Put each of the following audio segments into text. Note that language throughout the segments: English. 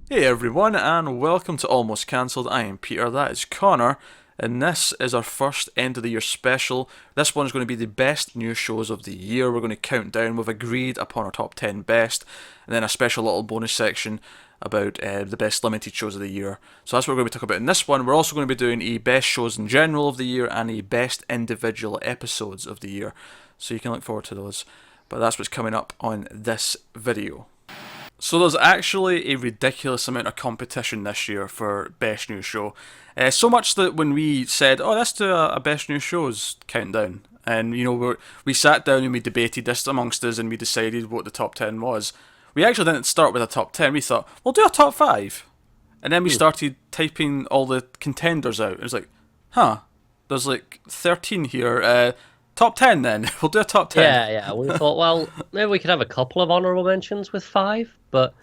Hey everyone, and welcome to Almost Cancelled. I am Peter, that is Connor, and this is our first end of the year special. This one is going to be the best new shows of the year. We're going to count down. We've agreed upon our top 10 best, and then a special little bonus section about the best limited shows of the year. So that's what we're going to be talking about in this one. We're also going to be doing a best shows in general of the year and a best individual episodes of the year. So you can look forward to those. But that's what's coming up on this video. So there's actually a ridiculous amount of competition this year for Best New Show. So much that when we said, oh, let's do a Best New Shows countdown. And, we sat down and we debated this amongst us and we decided what the top 10 was. We actually didn't start with a top 10. We thought, we'll do a top 5. And then we started typing all the contenders out. It was like, there's like 13 here. Top 10 then. We'll do a top 10. Yeah. We thought, well, maybe we could have a couple of honourable mentions with 5, but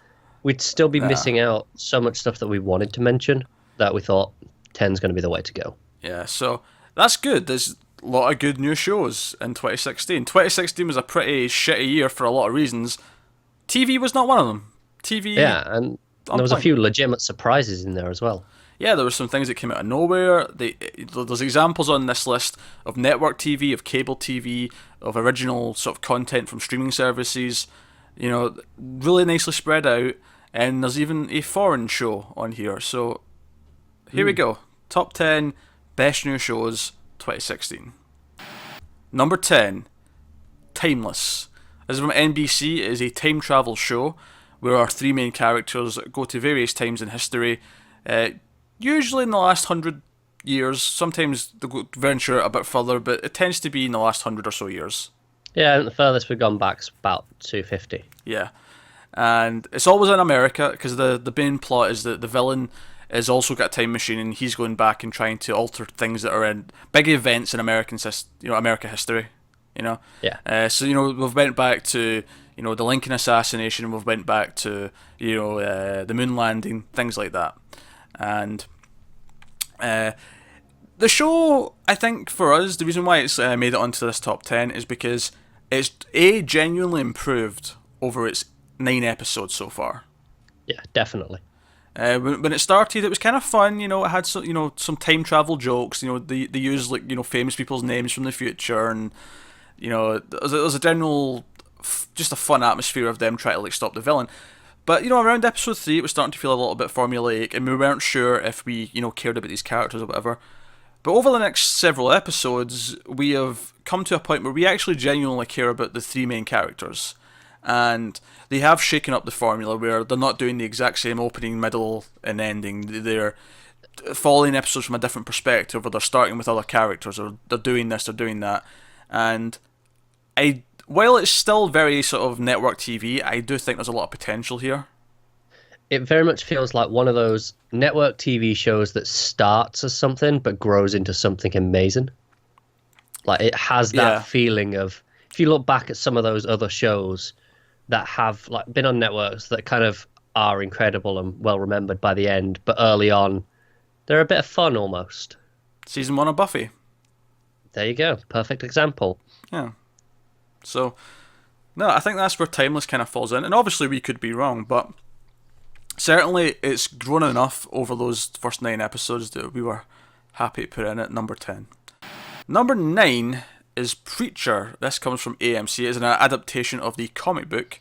we'd still be missing out so much stuff that we wanted to mention that we thought 10's going to be the way to go. Yeah, so that's good. There's a lot of good new shows in 2016. 2016 was a pretty shitty year for a lot of reasons. TV was not one of them. TV. Yeah, and there was a few legitimate surprises in there as well. Yeah, there were some things that came out of nowhere. There's examples on this list of network TV, of cable TV, of original sort of content from streaming services. Really nicely spread out. And there's even a foreign show on here. So here we go. Top 10 best new shows 2016. Number 10, Timeless. This is from NBC. It is a time travel show where our three main characters go to various times in history. Usually in the last 100 years. Sometimes they go venture a bit further, but it tends to be in the last 100 or so years. Yeah, and the furthest we've gone back is about 250. Yeah. And it's always in America, because the main plot is that the villain has also got a time machine, and he's going back and trying to alter things that are in big events in America history. Yeah. So we've went back to the Lincoln assassination, we've went back to the moon landing, things like that. And the show, I think for us, the reason why it's made it onto this top 10 is because it's genuinely improved over its 9 episodes so far. Yeah, definitely. When it started, it was kind of fun. It had some time travel jokes. They used famous people's names from the future, and there was a general just a fun atmosphere of them trying to stop the villain. But around episode 3, it was starting to feel a little bit formulaic, and we weren't sure if we cared about these characters or whatever. But over the next several episodes, we have come to a point where we actually genuinely care about the 3 main characters. And they have shaken up the formula where they're not doing the exact same opening, middle, and ending. They're following episodes from a different perspective, or they're starting with other characters, or they're doing this, they're doing that. And while it's still very sort of network TV, I do think there's a lot of potential here. It very much feels like one of those network TV shows that starts as something but grows into something amazing. Like, it has that feeling of, if you look back at some of those other shows that have been on networks that kind of are incredible and well remembered by the end, but early on they're a bit of fun almost. Season 1 of Buffy. There you go, perfect example. Yeah. So, no, I think that's where Timeless kind of falls in, and obviously we could be wrong, but certainly it's grown enough over those first 9 episodes that we were happy to put in at number 10. Number 9 is Preacher. This comes from AMC. It's an adaptation of the comic book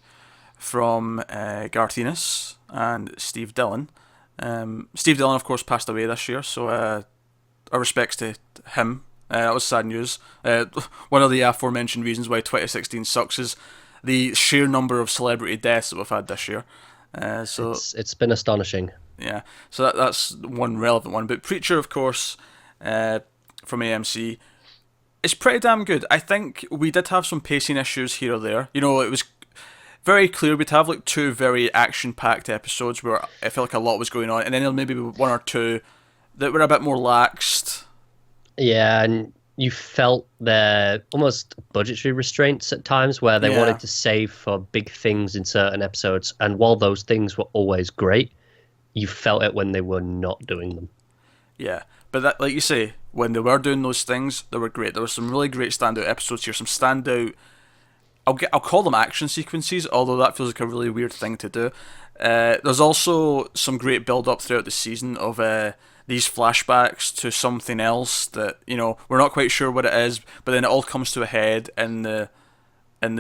from Garth Ennis and Steve Dillon. Steve Dillon, of course, passed away this year, so our respects to him. That was sad news. One of the aforementioned reasons why 2016 sucks is the sheer number of celebrity deaths that we've had this year. So it's been astonishing. Yeah, so that's one relevant one. But Preacher, of course, from AMC, it's pretty damn good. I think we did have some pacing issues here or there. It was very clear we'd have 2 very action-packed episodes where I felt like a lot was going on, and then maybe 1 or 2 that were a bit more laxed. Yeah, and you felt their almost budgetary restraints at times where they wanted to save for big things in certain episodes, and while those things were always great, you felt it when they were not doing them. Yeah, but that, like you say, when they were doing those things, they were great. There were some really great standout episodes here, some standout, I'll call them action sequences, although that feels like a really weird thing to do. There's also some great build up throughout the season of these flashbacks to something else that we're not quite sure what it is, but then it all comes to a head in the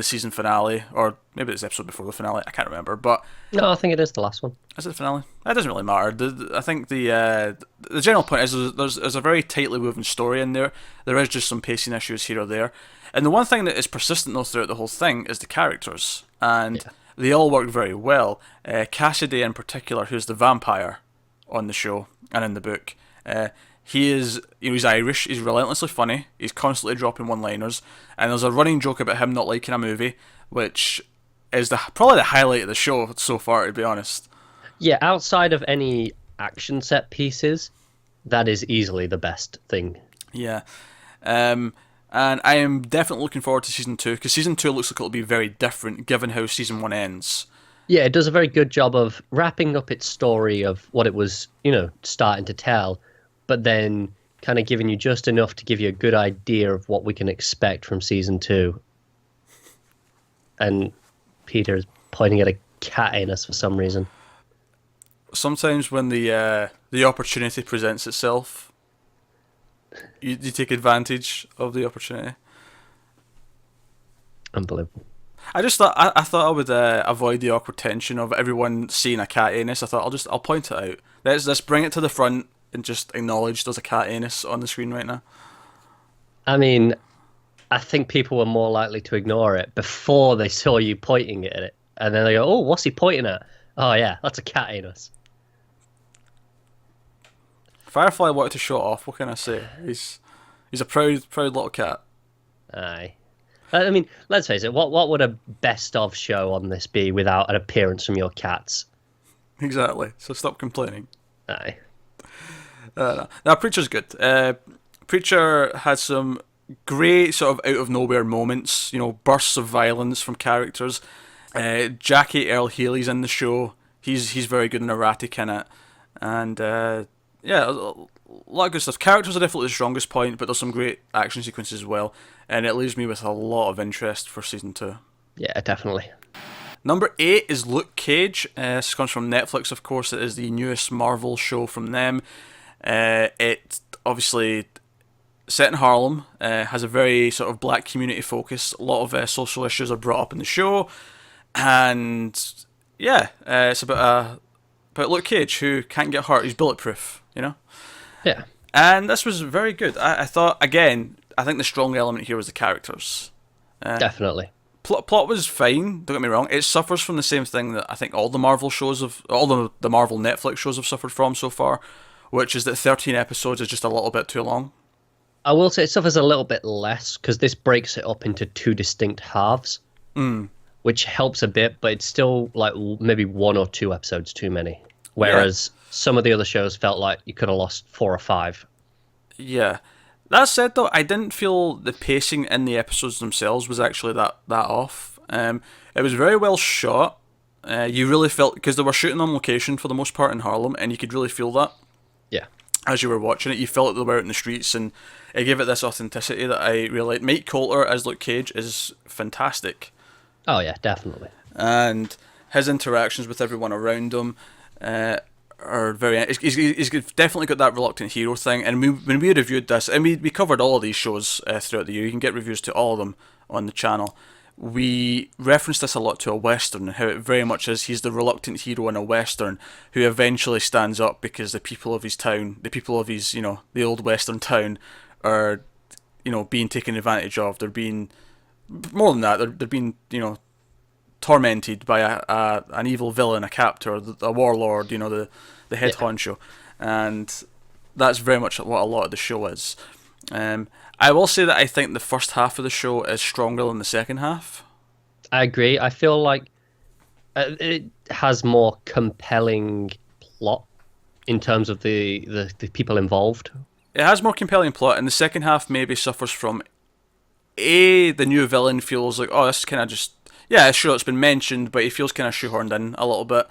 season finale, or maybe it's the episode before the finale. I can't remember, but No, I think it is the last one. is it the finale? That doesn't really matter. I think the general point is there's a very tightly woven story in there. There is just some pacing issues here or there, and the one thing that is persistent though throughout the whole thing is the characters, and they all work very well. Cassidy in particular, who's the vampire on the show and in the book. He is, he's Irish. He's relentlessly funny. He's constantly dropping one-liners, and there's a running joke about him not liking a movie, which is probably the highlight of the show so far, to be honest. Yeah, outside of any action set pieces, that is easily the best thing. Yeah, and I am definitely looking forward to season 2, because season 2 looks like it'll be very different given how season 1 ends. Yeah, it does a very good job of wrapping up its story of what it was, starting to tell, but then kind of giving you just enough to give you a good idea of what we can expect from season 2. And Peter is pointing at a cat anus for some reason. Sometimes when the opportunity presents itself, you take advantage of the opportunity. Unbelievable. I just thought I thought I would avoid the awkward tension of everyone seeing a cat anus. I thought I'll point it out. Let's bring it to the front and just acknowledge there's a cat anus on the screen right now. I mean, I think people were more likely to ignore it before they saw you pointing at it, and then they go, "Oh, what's he pointing at? Oh yeah, that's a cat anus." Firefly wanted to show it off. What can I say? He's a proud little cat. Aye. I mean, let's face it. What would a best of show on this be without an appearance from your cats? Exactly. So stop complaining. Aye. Now, Preacher's good. Preacher had some great sort of out of nowhere moments. Bursts of violence from characters. Jackie Earl Haley's in the show. He's very good and erratic in it, and a lot of good stuff. Characters are definitely the strongest point, but there's some great action sequences as well, and it leaves me with a lot of interest for season 2. Yeah, definitely. Number 8 is Luke Cage. This comes from Netflix, of course. It is the newest Marvel show from them. It obviously set in Harlem, has a very sort of black community focus. A lot of social issues are brought up in the show, and it's about Luke Cage who can't get hurt. He's bulletproof, Yeah. And this was very good. I thought, again, I think the strong element here was the characters. Definitely. Plot was fine, don't get me wrong. It suffers from the same thing that I think all the Marvel Netflix shows have suffered from so far, which is that 13 episodes is just a little bit too long. I will say it suffers a little bit less because this breaks it up into 2 distinct halves, which helps a bit, but it's still like maybe 1 or 2 episodes too many. Whereas some of the other shows felt like you could have lost 4 or 5. Yeah. That said, though, I didn't feel the pacing in the episodes themselves was actually that off. It was very well shot. You really felt, because they were shooting on location for the most part in Harlem, and you could really feel that. Yeah. As you were watching it, you felt that they were out in the streets, and it gave it this authenticity that I really liked. Mike Coulter as Luke Cage is fantastic. Oh, yeah, definitely. And his interactions with everyone around him are very... He's definitely got that reluctant hero thing, and when we reviewed this, and we covered all of these shows throughout the year, you can get reviews to all of them on the channel, we referenced this a lot to a Western, and how it very much is he's the reluctant hero in a Western who eventually stands up because the people of his town, the people of his, the old Western town are, being taken advantage of. They're being... More than that, they're being, tormented by an evil villain, a captor, a warlord, the head honcho, and that's very much what a lot of the show is. I will say that I think the first half of the show is stronger than the second half. I agree. I feel like it has more compelling plot in terms of the people involved. It has more compelling plot, and the second half maybe suffers from the new villain feels like, oh, this is kind of just... Yeah, sure, it's been mentioned, but it feels kind of shoehorned in a little bit.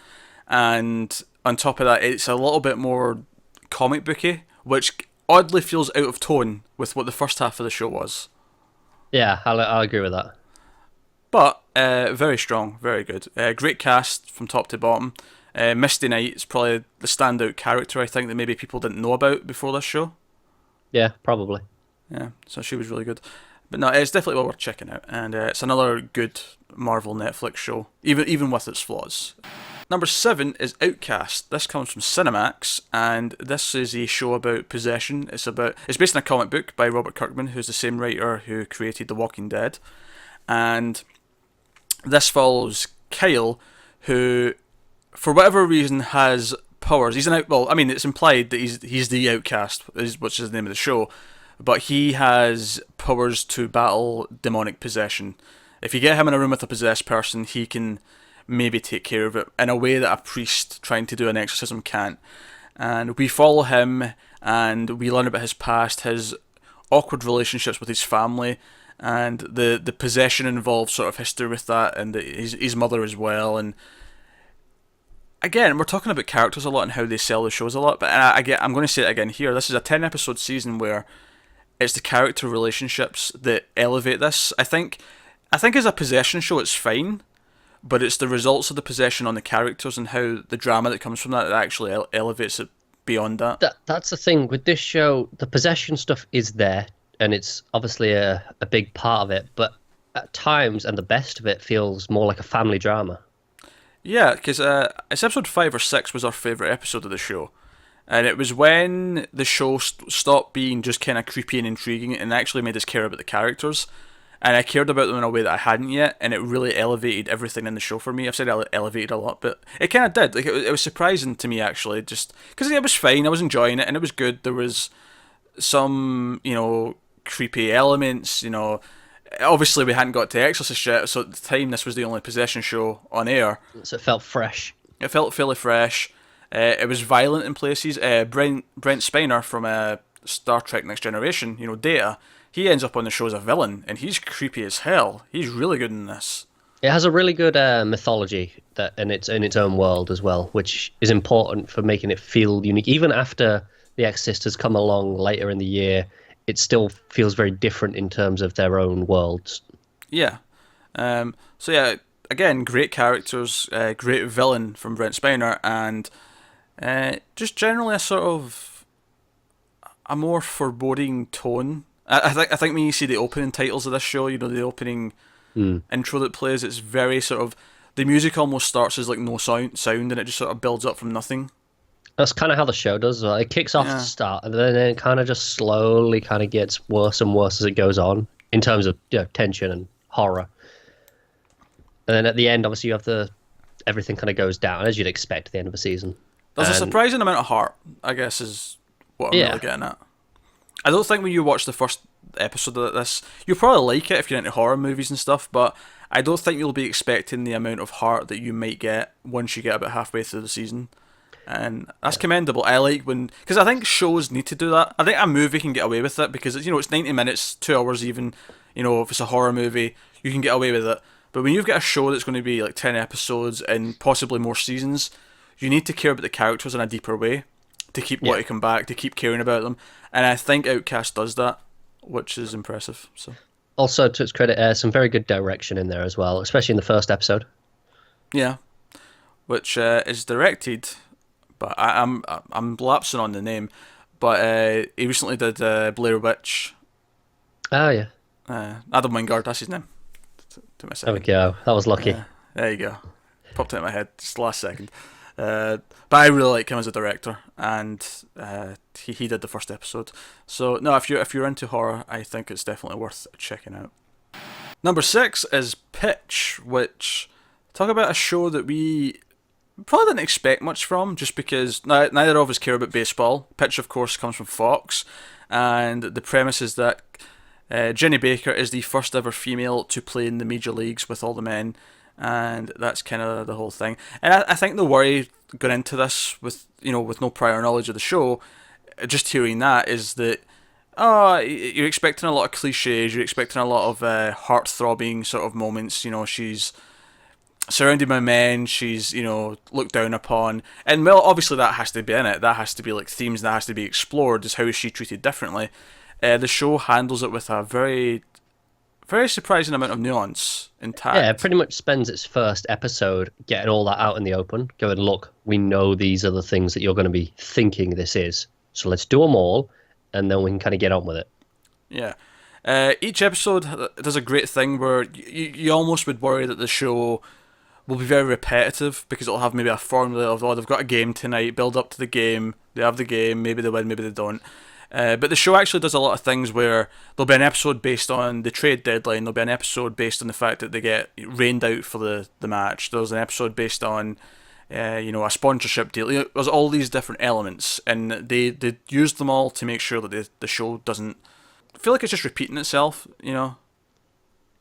And on top of that, it's a little bit more comic booky, which oddly feels out of tone with what the first half of the show was. Yeah, I'll agree with that. But very strong, very good. Great cast from top to bottom. Misty Knight is probably the standout character I think that maybe people didn't know about before this show. Yeah, probably. Yeah, so she was really good. But no, it's definitely well worth checking out, and it's another good Marvel Netflix show, even with its flaws. Number 7 is Outcast. This comes from Cinemax, and this is a show about possession. It's based on a comic book by Robert Kirkman, who's the same writer who created The Walking Dead, and this follows Kyle, who, for whatever reason, has powers. He's an out. Well, I mean, it's implied that he's the outcast, which is the name of the show, but he has powers to battle demonic possession. If you get him in a room with a possessed person, he can maybe take care of it in a way that a priest trying to do an exorcism can't. And we follow him, and we learn about his past, his awkward relationships with his family, and the possession involved sort of history with that, and his mother as well. And again, we're talking about characters a lot and how they sell the shows a lot, but I'm going to say it again here. This is a 10-episode season where it's the character relationships that elevate this. I think as a possession show, it's fine, but it's the results of the possession on the characters and how the drama that comes from that actually elevates it beyond that. That's the thing with this show. The possession stuff is there, and it's obviously a big part of it, but at times, and the best of it, feels more like a family drama. Yeah, because it's episode 5 or 6 was our favourite episode of the show. And it was when the show stopped being just kind of creepy and intriguing and actually made us care about the characters. And I cared about them in a way that I hadn't yet, and it really elevated everything in the show for me. I've said elevated a lot, but it kind of did. Like it was surprising to me, actually, just because it was fine. I was enjoying it, and it was good. There was some, creepy elements, Obviously, we hadn't got to Exorcist yet, so at the time, this was the only possession show on air. So it felt fresh. It felt fairly fresh. It was violent in places. Brent Spiner from Star Trek Next Generation, Data, he ends up on the show as a villain, and he's creepy as hell. He's really good in this. It has a really good mythology that in its own world as well, which is important for making it feel unique. Even after The Exorcist has come along later in the year, it still feels very different in terms of their own worlds. Yeah. So yeah, again, great characters, great villain from Brent Spiner, and just generally a more foreboding tone. I think when you see the opening titles of this show, the opening intro that plays, it's very sort of, the music almost starts as like no sound, and it just sort of builds up from nothing. That's kind of how the show does. It kicks off at the start, and then it kind of just slowly kind of gets worse and worse as it goes on in terms of tension and horror. And then at the end, obviously, you have everything kind of goes down as you'd expect at the end of a season. There's a surprising amount of heart, I guess, is what I'm really getting at. I don't think when you watch the first episode of this, you'll probably like it if you're into horror movies and stuff, but I don't think you'll be expecting the amount of heart that you might get once you get about halfway through the season. And that's commendable. I like because I think shows need to do that. I think a movie can get away with it because it's 90 minutes, 2 hours even. If it's a horror movie, you can get away with it. But when you've got a show that's going to be like 10 episodes and possibly more seasons, you need to care about the characters in a deeper way to keep wanting to come back, to keep caring about them. And I think Outcast does that, which is impressive. So, also, to its credit, some very good direction in there as well, especially in the first episode. Yeah, which is directed, but I'm lapsing on the name. But he recently did Blair Witch. Oh yeah, Adam Wingard, that's his name. There we go. That was lucky. There you go. Popped out of my head just the last second. But I really like him as a director, and he did the first episode. So no, if you're into horror, I think it's definitely worth checking out. Number 6 is Pitch, which, talk about a show that we probably didn't expect much from, just because neither of us care about baseball. Pitch, of course, comes from Fox, and the premise is that Jenny Baker is the first ever female to play in the major leagues with all the men, and that's kind of the whole thing. And I think the worry going into this with no prior knowledge of the show, just hearing that, is that you're expecting a lot of cliches, you're expecting a lot of heart-throbbing sort of moments. She's surrounded by men, she's looked down upon, and well, obviously that has to be in it. That has to be like themes that has to be explored. Is how is she treated differently? The show handles it with a very very surprising amount of nuance Yeah, it intact. pretty much spends its first episode getting all that out in the open, going, look, we know these are the things that you're going to be thinking this is. So let's do them all, and then we can kind of get on with it. Yeah. Each episode does a great thing where you almost would worry that the show will be very repetitive because it'll have maybe a formula of, oh, they've got a game tonight, build up to the game, they have the game, maybe they win, maybe they don't. But the show actually does a lot of things where there'll be an episode based on the trade deadline, there'll be an episode based on the fact that they get rained out for the match, there's an episode based on a sponsorship deal. There's all these different elements, and they use them all to make sure that the show doesn't feel like it's just repeating itself.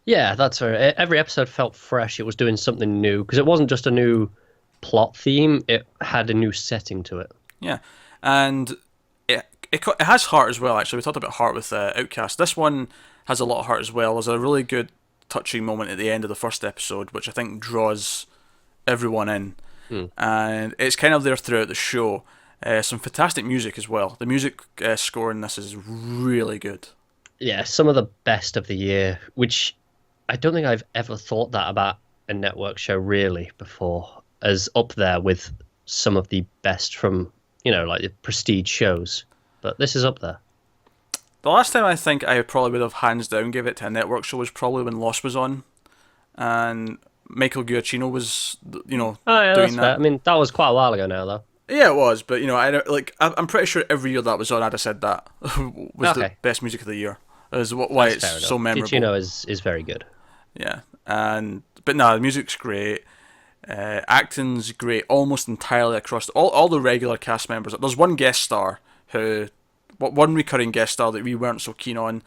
Yeah, that's fair. Every episode felt fresh. It was doing something new because it wasn't just a new plot theme, it had a new setting to it. Yeah, and it has heart as well. Actually, we talked about heart with Outcast. This one has a lot of heart as well. There's a really good, touching moment at the end of the first episode, which I think draws everyone in, and it's kind of there throughout the show. Some fantastic music as well. The music score in this is really good. Yeah, some of the best of the year, which I don't think I've ever thought that about a network show really before, as up there with some of the best from, like the prestige shows. But this is up there. The last time I think I probably would have hands down give it to a network show was probably when Lost was on, and Michael Giacchino was, Oh yeah, doing that's fair. that. I mean, that was quite a while ago now, though. Yeah, it was, but I don't like. I'm pretty sure every year that was on, I'd have said that was the Okay, best music of the year. Is why that's it's fair enough. so memorable. Giacchino is very good. Yeah, but no, the music's great. Acting's great, almost entirely across all the regular cast members. There's one guest star one recurring guest star that we weren't so keen on,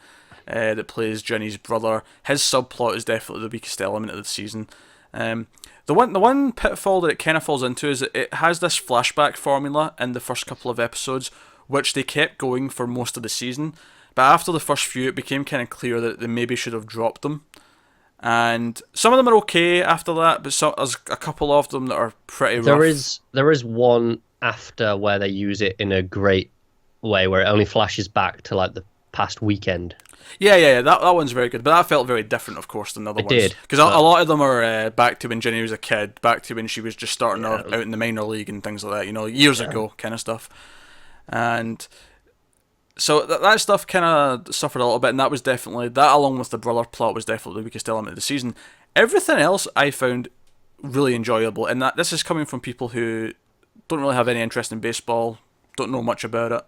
that plays Jenny's brother. His subplot is definitely the weakest element of the season. The one pitfall that it kind of falls into is that it has this flashback formula in the first couple of episodes, which they kept going for most of the season. But after the first few, it became kind of clear that they maybe should have dropped them. And some of them are okay after that, but there's a couple of them that are pretty rough. There is one after where they use it in a great way, where it only flashes back to like the past weekend. Yeah. That one's very good, but that felt very different, of course, than the other It ones. did, Because a lot of them are back to when Jenny was a kid, back to when she was just starting Yeah. out in the minor league and things like that. Years ago, kind of stuff. And so that stuff kind of suffered a little bit, and that was definitely that, along with the brother plot, was definitely the weakest element of the season. Everything else I found really enjoyable, and that this is coming from people who don't really have any interest in baseball, don't know much about it.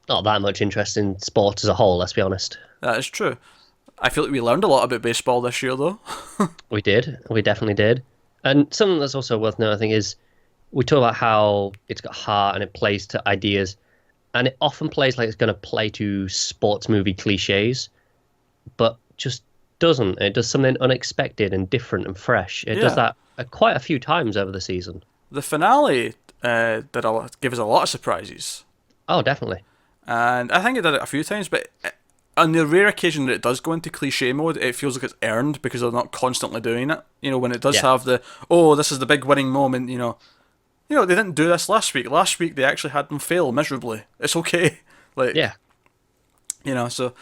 Not that much interest in sport as a whole, let's be honest. That is true. I feel like we learned a lot about baseball this year, though. We did. We definitely did. And something that's also worth noting, I think, is we talk about how it's got heart and it plays to ideas, and it often plays like it's going to play to sports movie cliches, but just doesn't. It does something unexpected and different and fresh. It does Yeah. that quite a few times over the season. The finale give us a lot of surprises, Oh, definitely. and I think it did it a few times. But on the rare occasion that it does go into cliche mode, it feels like it's earned because they're not constantly doing it. When it does Yeah. have this is the big winning moment. They didn't do this last week. Last week they actually had them fail miserably. It's okay. Like, Yeah. So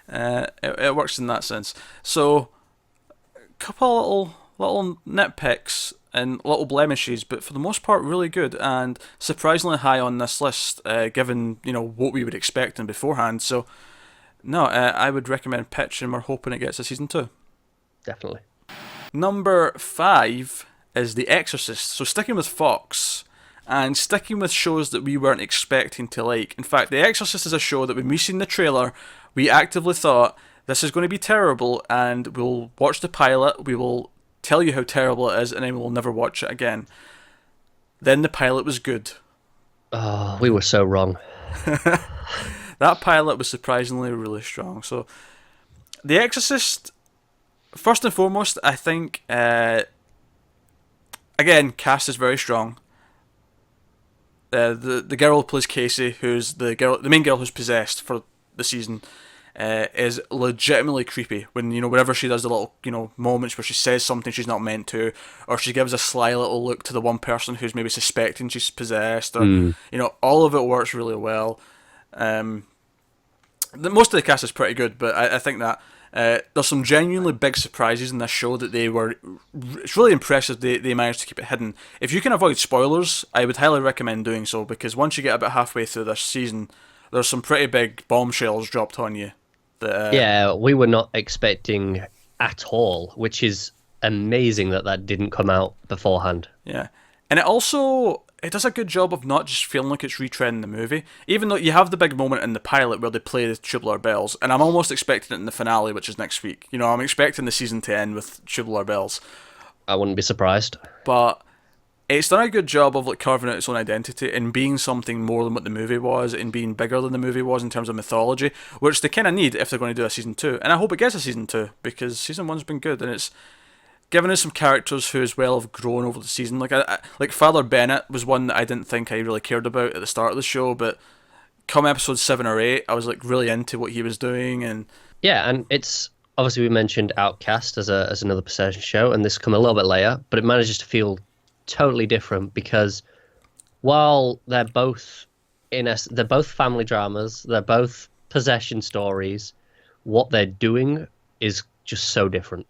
it works in that sense. So a couple little nitpicks and little blemishes, but for the most part, really good and surprisingly high on this list, given what we would expect in beforehand. So no, I would recommend Pitch, and we're hoping it gets a season 2. Definitely. Number 5 is The Exorcist. So sticking with Fox and sticking with shows that we weren't expecting to like. In fact, The Exorcist is a show that when we seen the trailer, we actively thought this is going to be terrible, and we'll watch the pilot, we will tell you how terrible it is, and then we'll never watch it again. Then the pilot was good. Oh, we were so wrong. That pilot was surprisingly really strong. So, The Exorcist, first and foremost, I think, again, cast is very strong. The girl who plays Casey, who's the main girl who's possessed for the season, is legitimately creepy. Whenever she does the little moments where she says something she's not meant to, or she gives a sly little look to the one person who's maybe suspecting she's possessed, or all of it works really well. Most of the cast is pretty good, but I think that There's some genuinely big surprises in this show that they were. It's really impressive they managed to keep it hidden. If you can avoid spoilers, I would highly recommend doing so, because once you get about halfway through this season, there's some pretty big bombshells dropped on you. That, Yeah, we were not expecting at all, which is amazing that that didn't come out beforehand. yeah, and it does a good job of not just feeling like it's retreading the movie, even though you have the big moment in the pilot where they play the Tubular Bells, and I'm almost expecting it in the finale, which is next week. You know, I'm expecting the season to end with Tubular Bells, I wouldn't be surprised. but it's done a good job of like carving out its own identity and being something more than what the movie was, and being bigger than the movie was in terms of mythology, which they kind of need if they're going to do a season 2. And I hope it gets a season 2, because season 1's been good, and it's given us some characters who as well have grown over the season. Like Father Bennett was one that I didn't think I really cared about at the start of the show, but come episode 7 or 8, I was like really into what he was doing. And Yeah, and it's obviously we mentioned Outcast as another possession show, and this come a little bit later, but it manages to feel totally different because while they're both family dramas, they're both possession stories, what they're doing is just so different.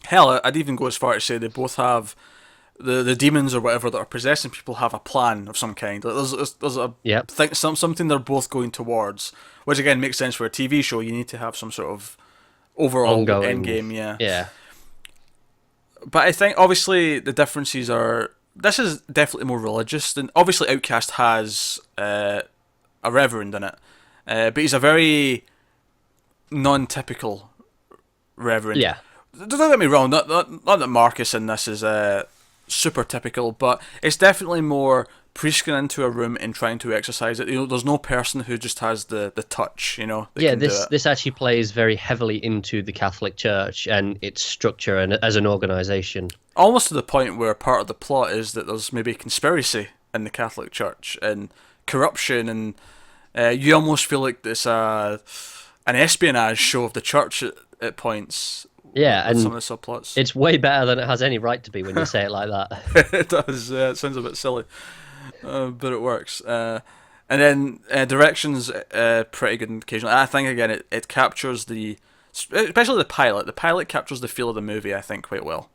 hell, I'd even go as far to say they both have the demons or whatever that are possessing people have a plan of some kind. Like there's a Yep. something they're both going towards, which again makes sense for a TV show. You need to have some sort of overall Ongoing. end game, yeah. Yeah. But I think obviously the differences are. This is definitely more religious than obviously Outcast has a reverend in it, but he's a very non-typical reverend. Yeah. Don't get me wrong. Not that Marcus in this is super typical, but it's definitely more priest going into a room and trying to exercise it. You know, there's no person who just has the touch. You know. That Yeah, can do this it. this actually plays very heavily into the Catholic Church and its structure and as an organization. Almost to the point where part of the plot is that there's maybe conspiracy in the Catholic Church and corruption, and you almost feel like it's an espionage show of the church at points. Yeah, With and some of the subplots. it's way better than it has any right to be when you say it like that. It does. It sounds a bit silly, but it works. And then direction's pretty good occasionally. I think again it captures especially the pilot. The pilot captures the feel of the movie, I think, quite well.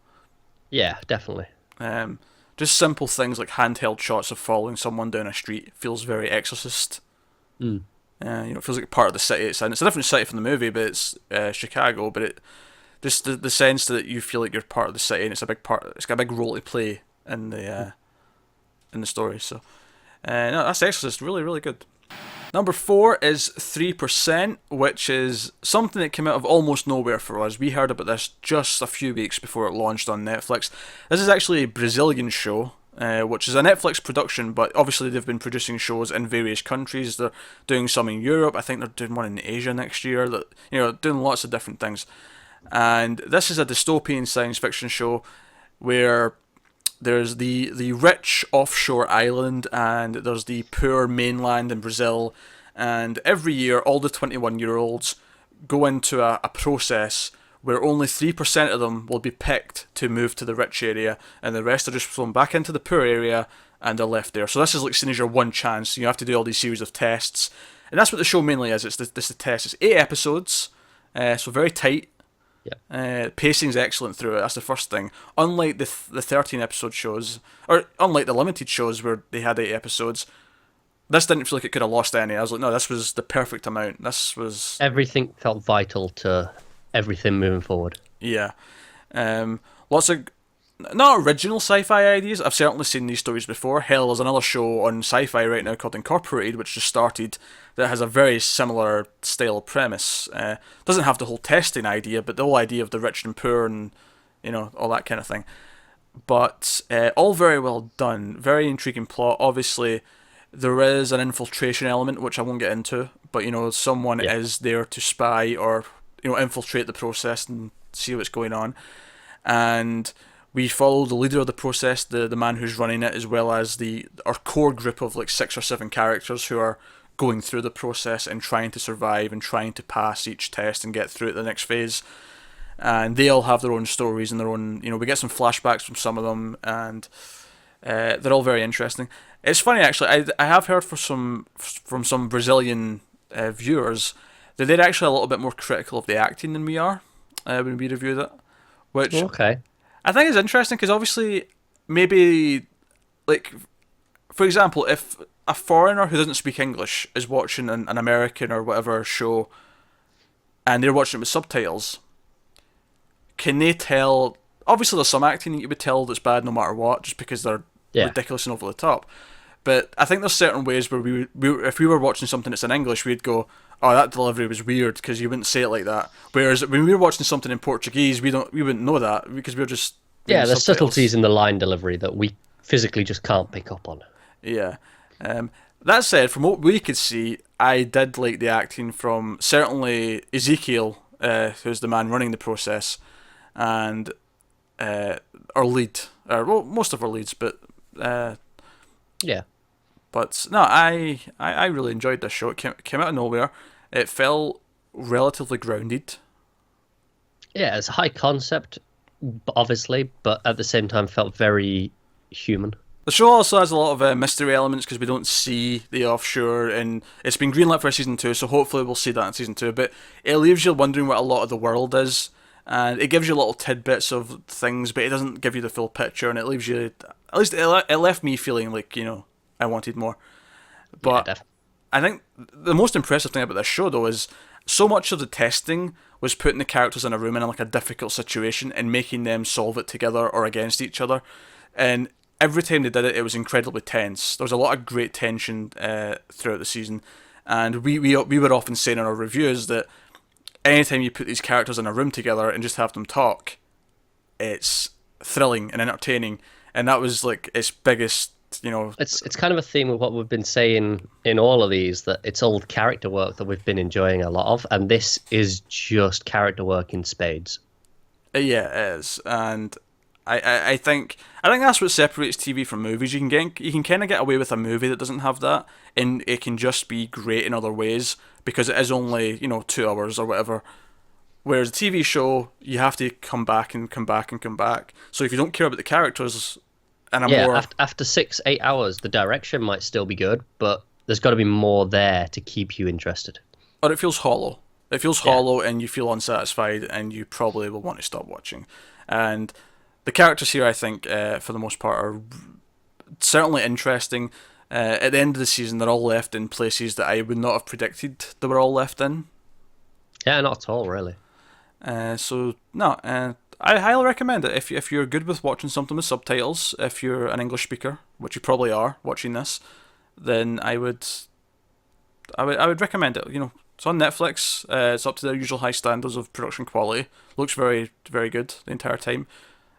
Yeah, definitely. Just simple things like handheld shots of following someone down a street feels very Exorcist. Mm. It feels like part of the city it's in. It's a different city from the movie, but it's Chicago. But it just the sense that you feel like you're part of the city, and it's a big part. It's got a big role to play in the story. So, no, that's Exorcist. Really, really good. Number 4 is 3%, which is something that came out of almost nowhere for us. We heard about this just a few weeks before it launched on Netflix. This is actually a Brazilian show, which is a Netflix production, but obviously they've been producing shows in various countries. They're doing some in Europe. I think they're doing one in Asia next year. Doing lots of different things. And this is a dystopian science fiction show where there's the rich offshore island and there's the poor mainland in Brazil, and every year all the 21-year-olds go into a process where only 3% of them will be picked to move to the rich area, and the rest are just thrown back into the poor area and they're left there. So this is like seen as your one chance. You have to do all these series of tests, and that's what the show mainly is. It's the test. It's 8 episodes, so very tight. Pacing's excellent through it. That's the first thing. Unlike the 13 episode shows, or unlike the limited shows where they had 8 episodes, this didn't feel like it could have lost any. I was like, no, this was the perfect amount. This was Everything felt vital to everything moving forward. yeah. Lots of not original sci-fi ideas. I've certainly seen these stories before. Hell, there's another show on sci-fi right now called Incorporated, which just started, that has a very similar style premise. Doesn't have the whole testing idea, but the whole idea of the rich and poor and all that kind of thing. But all very well done. Very intriguing plot. Obviously, there is an infiltration element, which I won't get into, but someone is there to spy or infiltrate the process and see what's going on. And we follow the leader of the process, the man who's running it, as well as our core group of like 6 or 7 characters who are going through the process and trying to survive and trying to pass each test and get through to the next phase. And they all have their own stories and their own, we get some flashbacks from some of them, and they're all very interesting. It's funny actually. I have heard from some Brazilian viewers they're actually a little bit more critical of the acting than we are when we reviewed it, which Okay. I think is interesting because obviously maybe like for example if a foreigner who doesn't speak English is watching an American or whatever show and they're watching it with subtitles, can they tell? Obviously, there's some acting that you would tell that's bad no matter what, just because they're Yeah. ridiculous and over the top. But I think there's certain ways where if we were watching something that's in English, we'd go, "Oh, that delivery was weird," because you wouldn't say it like that. Whereas when we were watching something in Portuguese, we wouldn't know that because we were just reading Yeah, there's subtitles. subtleties in the line delivery that we physically just can't pick up on. Yeah. That said, from what we could see, I did like the acting from certainly Ezekiel, who's the man running the process, and our lead, well, most of our leads, but Yeah. no, I really enjoyed this show. It came out of nowhere. It felt relatively grounded. Yeah, it's high concept, obviously, but at the same time felt very human. The show also has a lot of mystery elements because we don't see the offshore, and it's been greenlit for season 2, so hopefully we'll see that in season 2. But it leaves you wondering what a lot of the world is, and it gives you little tidbits of things, but it doesn't give you the full picture, and it leaves you. At least it left me feeling like I wanted more. Yeah, But definitely. I think the most impressive thing about this show though is so much of the testing was putting the characters in a room in like a difficult situation and making them solve it together or against each other, and every time they did it, it was incredibly tense. There was a lot of great tension throughout the season, and we were often saying in our reviews that anytime you put these characters in a room together and just have them talk, it's thrilling and entertaining, and that was like its biggest. It's kind of a theme of what we've been saying in all of these, that it's old character work that we've been enjoying a lot of, and this is just character work in spades. Yeah, it is, and I think that's what separates TV from movies. You can kind of get away with a movie that doesn't have that, and it can just be great in other ways because it is only 2 hours or whatever. Whereas a TV show, you have to come back and come back and come back. So if you don't care about the characters, and Yeah, more, after 6, 8 hours, the direction might still be good, but there's got to be more there to keep you interested. or it feels hollow. It feels Yeah. hollow, and you feel unsatisfied, and you probably will want to stop watching. And the characters here, I think, for the most part, are certainly interesting. At the end of the season, they're all left in places that I would not have predicted they were all left in. Yeah, not at all, really. So no, I highly recommend it if you're good with watching something with subtitles. If you're an English speaker, which you probably are watching this, then I would recommend it. It's on Netflix. It's up to their usual high standards of production quality. Looks very very good the entire time.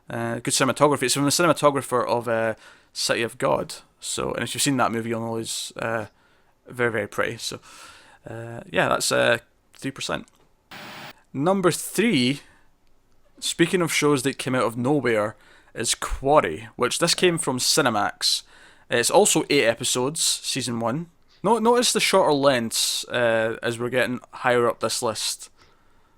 Good cinematography. It's from the cinematographer of City of God. So, and if you've seen that movie, you'll know it's very very pretty. So, yeah, that's 3%. Number 3, speaking of shows that came out of nowhere, is Quarry, which this came from Cinemax. It's also 8 episodes, season 1. Notice the shorter lengths as we're getting higher up this list.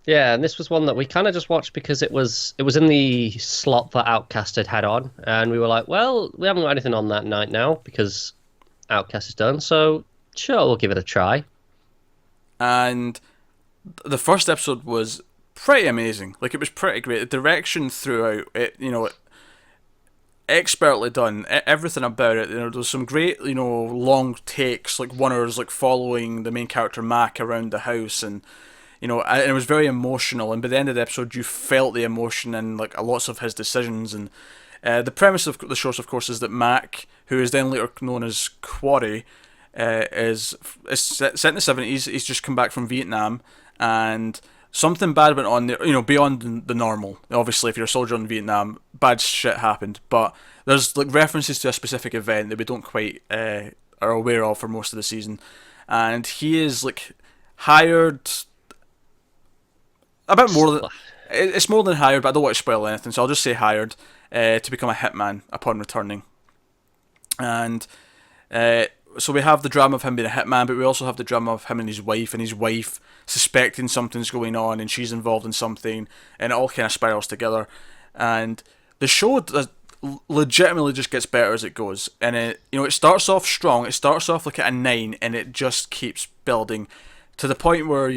Yeah, and this was one that we kind of just watched because it was in the slot that Outcast had on, and we were like, well, we haven't got anything on that night now because Outcast is done, so sure, we'll give it a try. And the first episode was pretty amazing. Like, it was pretty great. The direction throughout it, expertly done. Everything about it. There was some great, long takes, like oneers, like following the main character Mac around the house, and and it was very emotional. And by the end of the episode, you felt the emotion in like lots of his decisions. And the premise of the show, of course, is that Mac, who is then later known as Quarry, is set in the 70s. He's just come back from Vietnam, and something bad went on there, beyond the normal. Obviously, if you're a soldier in Vietnam, bad shit happened, but there's like references to a specific event that we don't quite are aware of for most of the season. And he is like hired a bit more than it's more than hired, but I don't want to spoil anything, so I'll just say hired to become a hitman upon returning. And so we have the drama of him being a hitman, but we also have the drama of him and his wife suspecting something's going on, and she's involved in something, and it all kind of spirals together. And the show legitimately just gets better as it goes, and it starts off strong. It starts off like at a 9, and it just keeps building to the point where,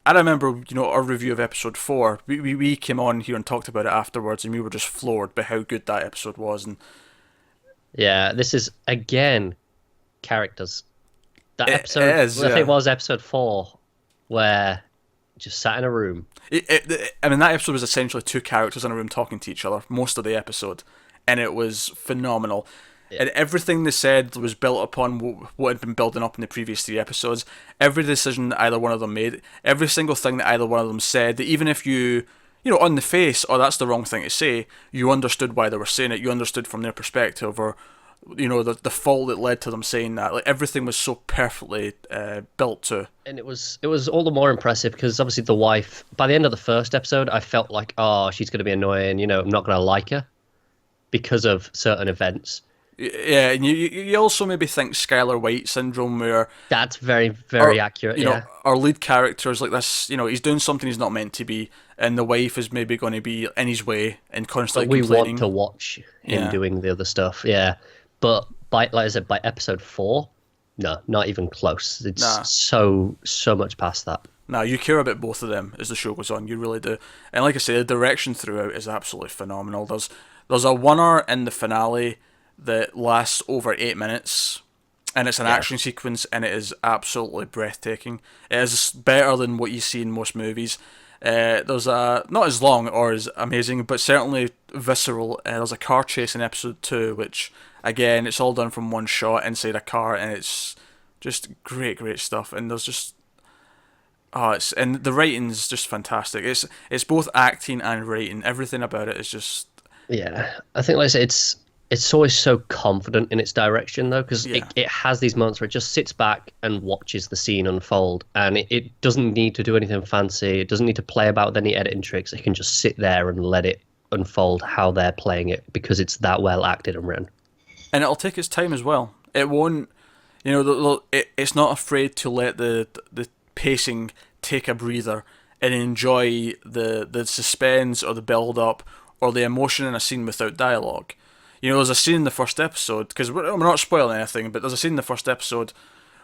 I remember, our review of episode 4. We came on here and talked about it afterwards, and we were just floored by how good that episode was. And Yeah, this is again characters. That episode, it is, I think it yeah. was episode 4, where just sat in a room. I mean, that episode was essentially two characters in a room talking to each other most of the episode, and it was phenomenal. Yeah. And everything they said was built upon what had been building up in the previous 3 episodes. Every decision that either one of them made, every single thing that either one of them said, that even if on the face, oh, that's the wrong thing to say, you understood why they were saying it, you understood from their perspective, or the fault that led to them saying that. Like, everything was so perfectly built to. And it was all the more impressive because obviously the wife, by the end of the first episode, I felt like, oh, she's going to be annoying, I'm not going to like her because of certain events. Yeah, and you also maybe think Skylar White syndrome, where That's very, very accurate, yeah. our lead character is like this, he's doing something he's not meant to be, and the wife is maybe going to be in his way and constantly But we complaining. want to watch him Yeah. doing the other stuff, yeah. But like I said, by episode 4, no, not even close. It's Nah. so much past that. Now, you care about both of them as the show goes on, you really do. And like I say, the direction throughout is absolutely phenomenal. There's a one-hour in the finale that lasts over 8 minutes, and it's an action sequence, and it is absolutely breathtaking. It is better than what you see in most movies. There's not as long or as amazing, but certainly visceral. There's a car chase in episode 2, which, again, it's all done from one shot inside a car, and it's just great stuff. And there's just and the writing's just fantastic. It's both acting and writing. Everything about it is just. Yeah, I think like I said, it's always so confident in its direction though, because Yeah. it has these moments where it just sits back and watches the scene unfold, and it doesn't need to do anything fancy. It doesn't need to play about with any editing tricks. It can just sit there and let it unfold how they're playing it because it's that well acted and written. And it'll take its time as well. It won't, it's not afraid to let the pacing take a breather and enjoy the suspense or the build up or the emotion in a scene without dialogue. There's a scene in the first episode, because we're not spoiling anything, but there's a scene in the first episode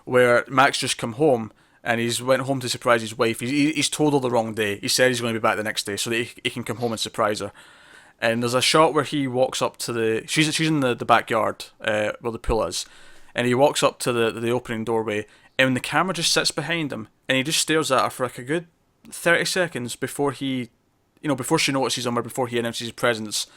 where Max just come home and he's went home to surprise his wife. He's told her the wrong day. He said he's going to be back the next day so that he can come home and surprise her. And there's a shot where he walks up to she's in the backyard where the pool is, and he walks up to the opening doorway, and the camera just sits behind him, and he just stares at her for like a good 30 seconds before before she notices him or before he announces his presence,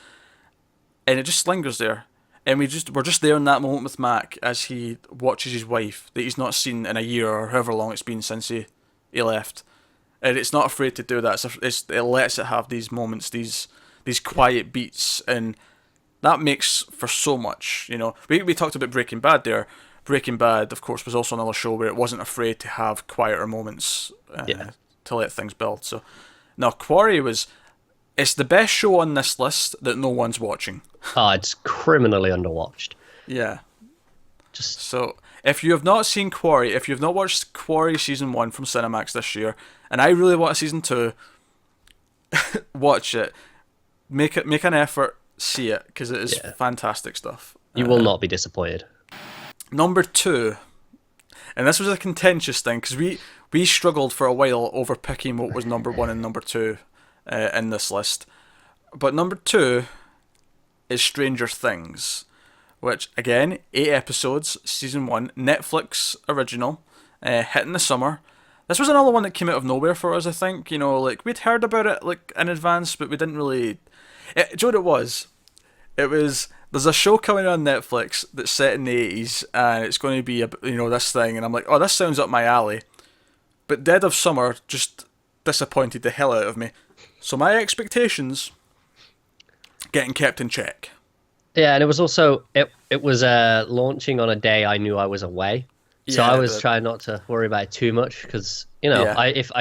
and it just lingers there. And we're just there in that moment with Mac as he watches his wife that he's not seen in a year or however long it's been since he left, and it's not afraid to do that. It lets it have these moments, these quiet beats, and that makes for so much. We talked about Breaking Bad there. Breaking Bad, of course, was also another show where it wasn't afraid to have quieter moments to let things build. So, now Quarry it's the best show on this list that no one's watching. Oh, it's criminally underwatched. Yeah. Just So, if you have not seen Quarry, if you've not watched Quarry Season 1 from Cinemax this year, and I really want a Season 2, watch it. Make an effort, see it, because it is fantastic stuff. you will not be disappointed. Number 2, and this was a contentious thing, because we struggled for a while over picking what was number 1 and number 2 in this list. But number 2 is Stranger Things, which, again, 8 episodes, Season 1, Netflix original, hit in the summer. This was another one that came out of nowhere for us, I think. We'd heard about it in advance, but we didn't really. Do you know what it was? There's a show coming on Netflix that's set in the 80s, and it's going to be this thing, and I'm like, oh, this sounds up my alley. But Dead of Summer just disappointed the hell out of me. So my expectations getting kept in check. Yeah, and it was also it was launching on a day I knew I was away, so I was trying not to worry about it too much because I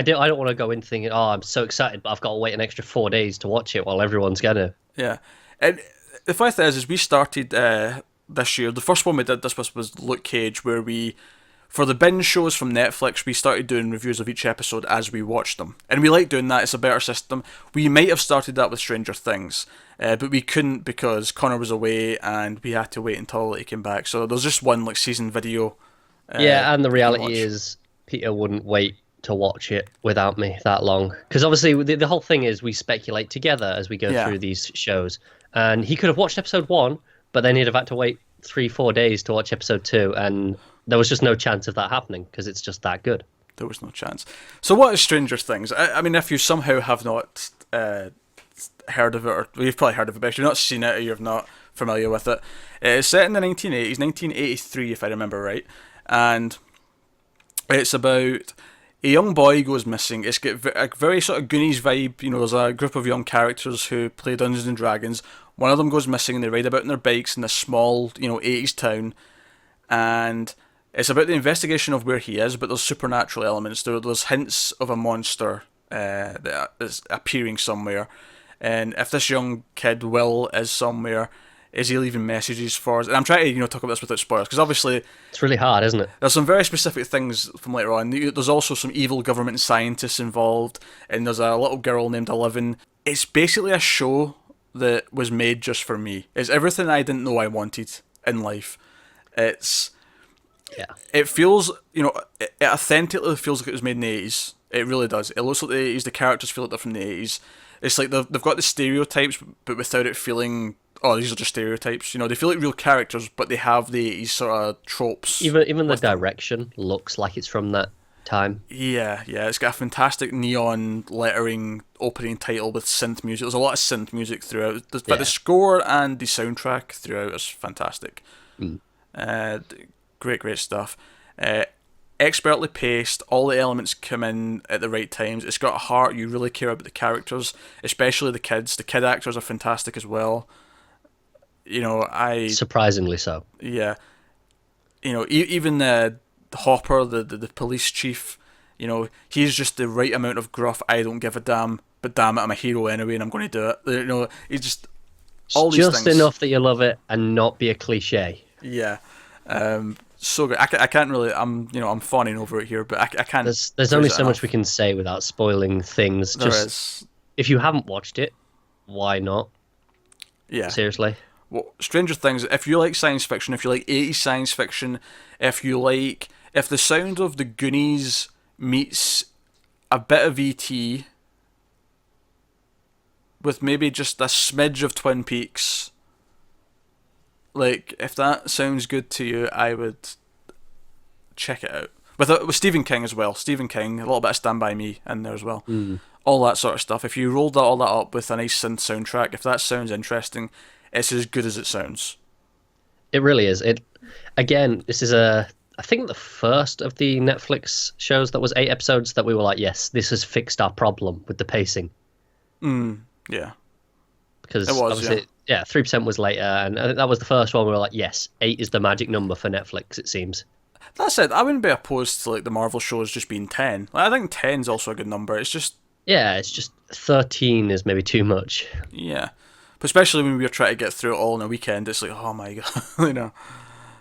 don't want to go in thinking, oh, I'm so excited, but I've got to wait an extra 4 days to watch it while everyone's gonna. Yeah, and the funny thing is we started this year. The first one we did this was Luke Cage, where for the binge shows from Netflix, we started doing reviews of each episode as we watched them. And we like doing that, it's a better system. We might have started that with Stranger Things, but we couldn't because Connor was away and we had to wait until he came back. So there's just one season video. And the reality is Peter wouldn't wait to watch it without me that long. Because obviously, the whole thing is we speculate together as we go Yeah. through these shows. And he could have watched episode 1, but then he'd have had to wait 3-4 days to watch episode 2. And there was just no chance of that happening because it's just that good. There was no chance. So what is Stranger Things? I mean, if you somehow have not heard of it, or well, you've probably heard of it, but if you've not seen it or you're not familiar with it, it's set in the 1980s, 1983 if I remember right, and it's about a young boy goes missing. It's got a very sort of Goonies vibe. You know, there's a group of young characters who play Dungeons and Dragons. One of them goes missing and they ride about on their bikes in this small, 80s town, and it's about the investigation of where he is, but there's supernatural elements. There's hints of a monster that is appearing somewhere. And if this young kid, Will, is somewhere, is he leaving messages for us? And I'm trying to, talk about this without spoilers, because obviously It's really hard, isn't it? there's some very specific things from later on. There's also some evil government scientists involved, and there's a little girl named Eleven. It's basically a show that was made just for me. It's everything I didn't know I wanted in life. Yeah. It feels, it authentically feels like it was made in the 80s. It really does. It looks like the 80s. The characters feel like they're from the 80s. It's like they've got the stereotypes, but without it feeling, oh, these are just stereotypes. They feel like real characters, but they have the 80s sort of tropes. Even the direction looks like it's from that time. Yeah. It's got a fantastic neon lettering opening title with synth music. There's a lot of synth music throughout. But the score and the soundtrack throughout is fantastic. Great stuff. Expertly paced, all the elements come in at the right times. It's got a heart. You really care about the characters, especially the kids. The kid actors are fantastic as well. Surprisingly so. Yeah. Even the Hopper, the police chief, he's just the right amount of gruff, I don't give a damn, but damn it, I'm a hero anyway and I'm going to do it. He's just all these just things. Enough that you love it and not be a cliche. Yeah. So good. I can't really. I'm fawning over it here, but I can't. There's only so much we can say without spoiling things. There is. If you haven't watched it, why not? Yeah. Seriously. Well, Stranger Things. If you like science fiction, if you like 80s science fiction, if the sound of the Goonies meets a bit of ET with maybe just a smidge of Twin Peaks. Like, if that sounds good to you, I would check it out. With Stephen King as well. Stephen King, a little bit of Stand By Me in there as well. All that sort of stuff. If you rolled all that up with a nice synth soundtrack, if that sounds interesting, it's as good as it sounds. It really is. This is I think the first of the Netflix shows that was 8 episodes that we were like, yes, this has fixed our problem with the pacing. Yeah. Because it was, obviously, 3% was later, and I think that was the first one we were like, yes, 8 is the magic number for Netflix, it seems. That said, I wouldn't be opposed to the Marvel shows just being 10. I think 10 is also a good number. It's just... Yeah, it's just 13 is maybe too much. Yeah. But especially when we were trying to get through it all in a weekend, it's like, oh my god,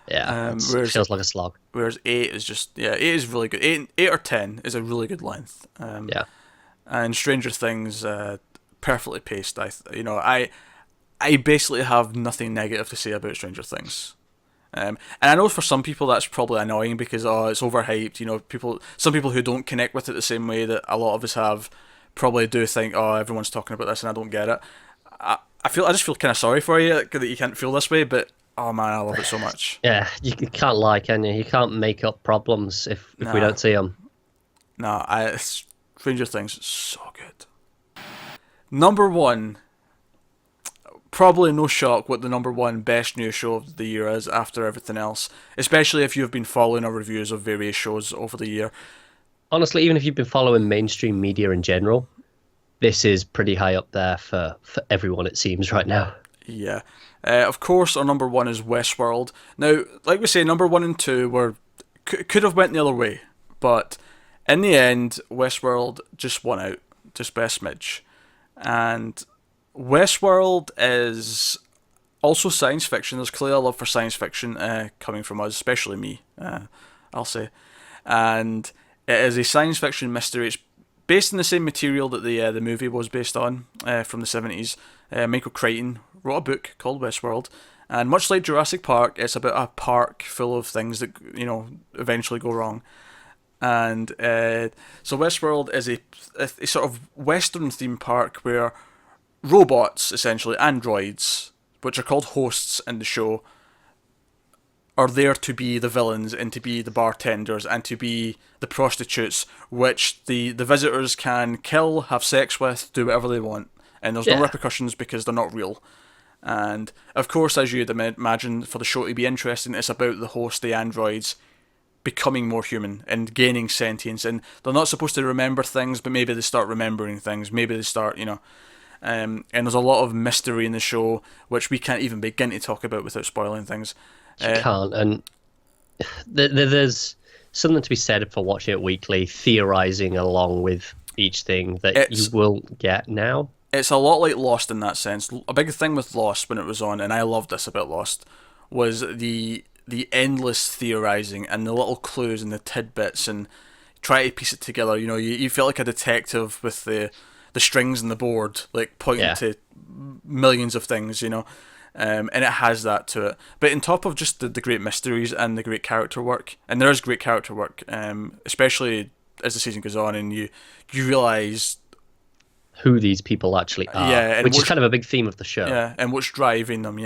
Yeah, it feels like a slog. Whereas 8 is just... Yeah, 8 is really good. 8 or 10 is a really good length. Yeah. And Stranger Things, perfectly paced. I basically have nothing negative to say about Stranger Things. And I know for some people that's probably annoying because it's overhyped. Some people who don't connect with it the same way that a lot of us have probably do think, everyone's talking about this and I don't get it. I just feel kind of sorry for you that you can't feel this way, but oh man, I love it so much. Yeah, you can't lie, can you? You can't make up problems if we don't see them. No, Stranger Things is so good. Number 1. Probably no shock what the number 1 best new show of the year is after everything else, especially if you've been following our reviews of various shows over the year. Honestly, even if you've been following mainstream media in general, this is pretty high up there for everyone, it seems, right now. Yeah. Of course, our number 1 is Westworld. Now, like we say, number 1 and 2 could have went the other way, but in the end, Westworld just won out, just by a smidge. And Westworld is also science fiction. There's clearly a love for science fiction coming from us, especially me, I'll say. And it is a science fiction mystery. It's based on the same material that the movie was based on from the 70s. Michael Crichton wrote a book called Westworld. And much like Jurassic Park, it's about a park full of things that, eventually go wrong. And so Westworld is a sort of Western theme park where robots, essentially androids, which are called hosts in the show, are there to be the villains and to be the bartenders and to be the prostitutes, which the visitors can kill, have sex with, do whatever they want, and there's no Yeah. repercussions because they're not real. And of course, as you'd imagine, for the show to be interesting, it's about the host, the androids, becoming more human and gaining sentience. And they're not supposed to remember things, but maybe they start remembering things. Maybe they start, and there's a lot of mystery in the show, which we can't even begin to talk about without spoiling things. You can't. And there's something to be said for watching it weekly, theorizing along with each thing that you will get now. It's a lot like Lost in that sense. A big thing with Lost when it was on, and I loved this about Lost, was the endless theorizing and the little clues and the tidbits and try to piece it together. You feel like a detective with the strings and the board, like pointing to millions of things, and it has that to it. But on top of just the great mysteries and the great character work, and there is great character work, especially as the season goes on, and you realise who these people actually are, which is kind of a big theme of the show. Yeah, and what's driving them,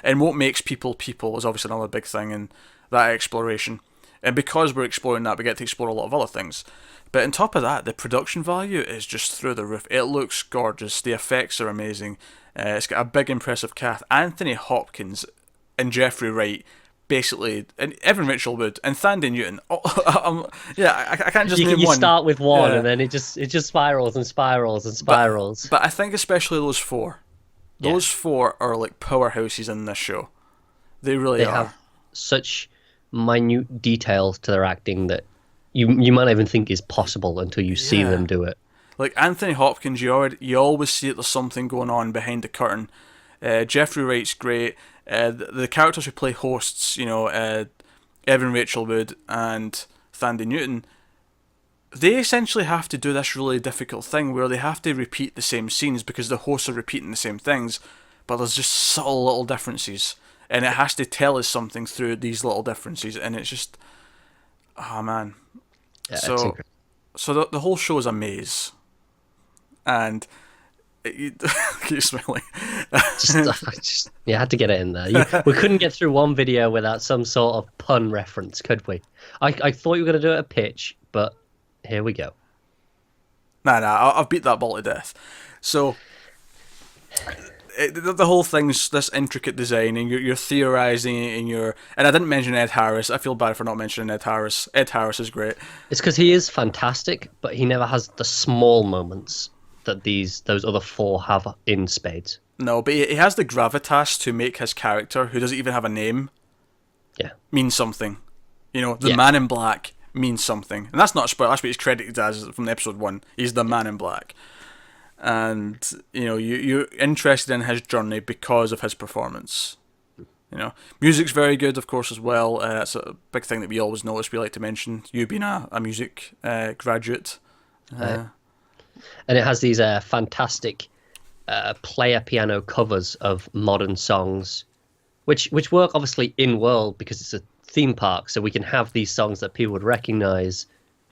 and what makes people is obviously another big thing in that exploration. And because we're exploring that, we get to explore a lot of other things. But on top of that, the production value is just through the roof. It looks gorgeous. The effects are amazing. It's got a big, impressive cast. Anthony Hopkins and Jeffrey Wright, basically, and Evan Rachel Wood and Thandie Newton. I can't just name one. You start with one, and then it just spirals and spirals and spirals. But I think especially those four. Those four are like powerhouses in this show. They really are. They have such minute details to their acting that you might not even think is possible until you see them do it. Like Anthony Hopkins, you always see that there's something going on behind the curtain. Jeffrey Wright's great. The characters who play hosts, Evan Rachel Wood and Thandie Newton, they essentially have to do this really difficult thing where they have to repeat the same scenes because the hosts are repeating the same things, but there's just subtle little differences, and it has to tell us something through these little differences, and it's just, oh man. Yeah, so the whole show is a maze, and keep smiling. You had to get it in there. We couldn't get through one video without some sort of pun reference, could we? I thought you were going to do it a pitch, but here we go. Nah, I've beat that ball to death. So the whole thing's this intricate design, and you're theorizing, and I didn't mention Ed Harris. I feel bad for not mentioning Ed Harris. Ed Harris is great. It's because he is fantastic, but he never has the small moments that those other four have in spades. No, but he has the gravitas to make his character, who doesn't even have a name, mean something. The Man in Black means something, and that's not a spoiler. That's what he's credited as from episode 1. He's the Man in Black, and you're interested in his journey because of his performance. Music's very good, of course, as well. That's a big thing that we always notice. We like to mention you being a music graduate. And it has these fantastic player piano covers of modern songs, which work obviously in world because it's a theme park, so we can have these songs that people would recognize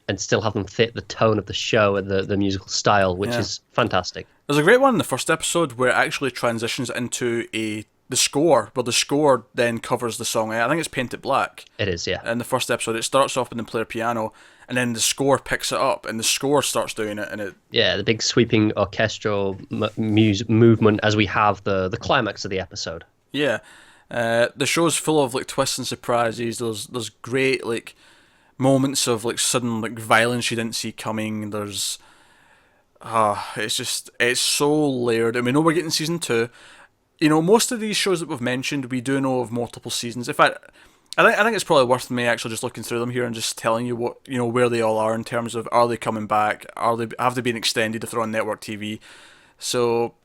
and still have them fit the tone of the show and the musical style, which is fantastic. There's a great one in the first episode where it actually transitions into the score, where the score then covers the song. I think it's Paint It Black. It is, yeah. In the first episode, it starts off with the player piano, and then the score picks it up, and the score starts doing it, and it. Yeah, the big sweeping orchestral movement as we have the climax of the episode. Yeah, the show's full of like twists and surprises. There's great like moments of like sudden like violence you didn't see coming. There's, it's so layered, and we know we're getting season 2. Most of these shows that we've mentioned, we do know of multiple seasons. In fact, I think it's probably worth me actually just looking through them here and just telling you what where they all are in terms of, are they coming back? Have they been extended if they're on network TV? So